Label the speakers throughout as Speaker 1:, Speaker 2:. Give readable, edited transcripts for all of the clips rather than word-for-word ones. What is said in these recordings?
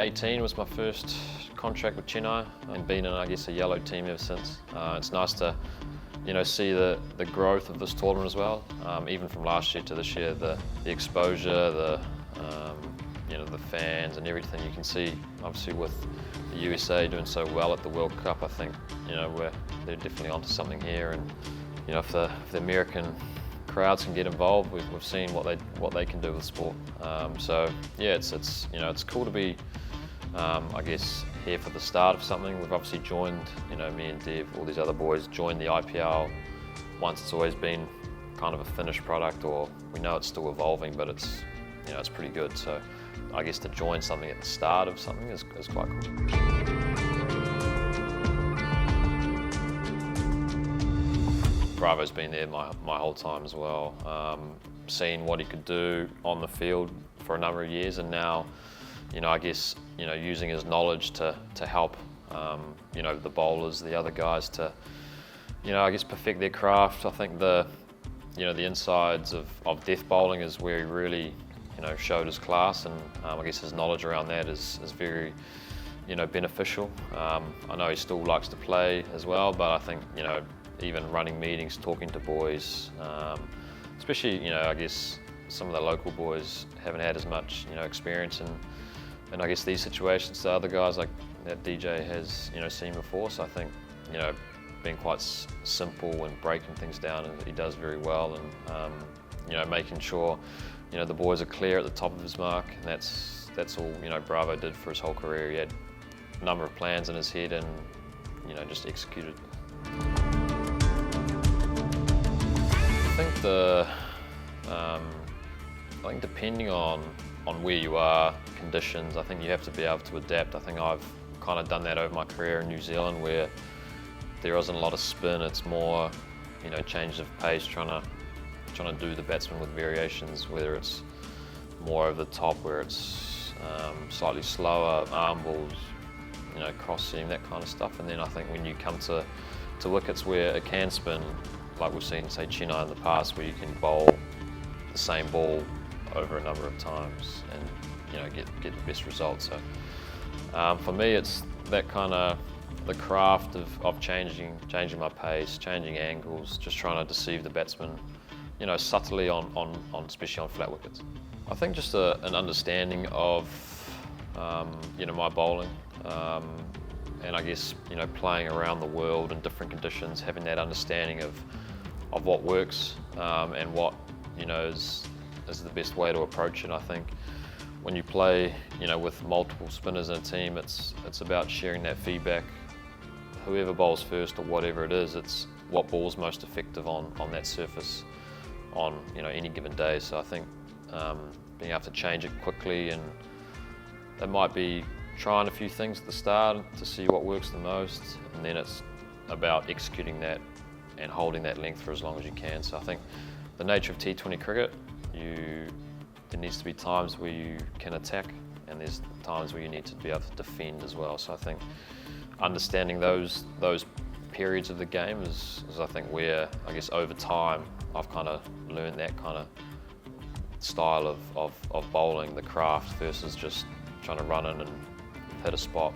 Speaker 1: 18 was my first contract with Chennai, and been in, I guess, a Yellove team ever since. It's nice to, see the growth of this tournament as well. Even from last year to this year, the exposure, the fans and everything you can see. Obviously, with the USA doing so well at the World Cup, I think they're definitely onto something here. And if the American crowds can get involved, we've seen what they can do with sport. So yeah, it's cool to be, I guess, here for the start of something. We've obviously joined, me and Dev, all these other boys joined the IPL. Once it's always been kind of a finished product, or we know it's still evolving, but it's pretty good. So I guess to join something at the start of something is quite cool. Bravo's been there my whole time as well. Seen what he could do on the field for a number of years, and now, I guess, using his knowledge to help, the bowlers, the other guys to, I guess, perfect their craft. I think the insides of death bowling is where he really, showed his class, and I guess his knowledge around that is very, beneficial. I know he still likes to play as well, but I think, even running meetings, talking to boys, especially, I guess some of the local boys haven't had as much, experience in I guess these situations to other guys like that DJ has, seen before. So I think, being quite simple and breaking things down, and he does very well, and making sure, the boys are clear at the top of his mark, and that's all, Bravo did for his whole career. He had a number of plans in his head and, just executed. I think depending on where you are, conditions, I think you have to be able to adapt. I think I've kind of done that over my career in New Zealand, where there isn't a lot of spin. It's more, change of pace, trying to do the batsman with variations, whether it's more over the top, where it's slightly slower, arm balls, cross seam, that kind of stuff. And then I think when you come to wickets where it can spin, like we've seen, say, Chennai in the past, where you can bowl the same ball over a number of times and get the best results. So for me, it's that kind of the craft of changing my pace, changing angles, just trying to deceive the batsman, subtly on especially on flat wickets. I think just an understanding of my bowling, and I guess playing around the world in different conditions, having that understanding of what works, and what is the best way to approach it. I think when you play with multiple spinners in a team, it's about sharing that feedback. Whoever bowls first or whatever it is, it's what ball's most effective on that surface on any given day. So I think being able to change it quickly, and it might be trying a few things at the start to see what works the most, and then it's about executing that and holding that length for as long as you can. So I think the nature of T20 cricket, there needs to be times where you can attack, and there's times where you need to be able to defend as well. So I think understanding those periods of the game is I think where, I guess, over time I've kind of learned that kind of style of bowling, the craft, versus just trying to run in and hit a spot,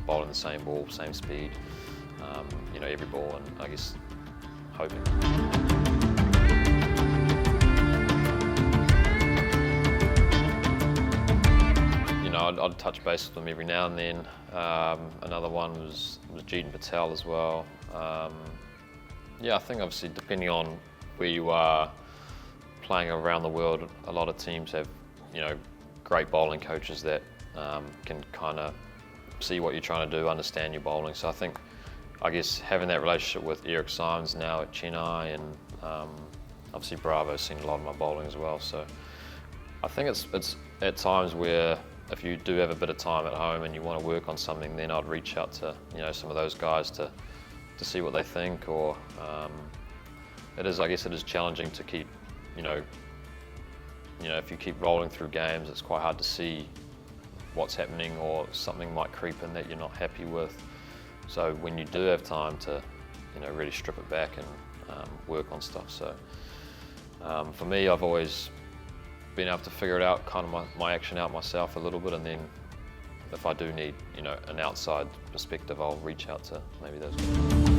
Speaker 1: bowling the same ball, same speed, every ball, and I guess hoping. I'd touch base with them every now and then. Another one was Jeetan Patel as well. I think obviously depending on where you are playing around the world, a lot of teams have great bowling coaches that can kind of see what you're trying to do, understand your bowling. So I guess having that relationship with Eric Symes now at Chennai, and obviously Bravo's seen a lot of my bowling as well. So I think it's at times where, if you do have a bit of time at home and you want to work on something, then I'd reach out to some of those guys to see what they think. Or I guess it is challenging to keep, if you keep rolling through games, it's quite hard to see what's happening, or something might creep in that you're not happy with. So when you do have time to really strip it back and work on stuff. So for me, I've always been able to figure it out, kind of my action out myself a little bit, and then if I do need, you know, an outside perspective, I'll reach out to maybe those guys.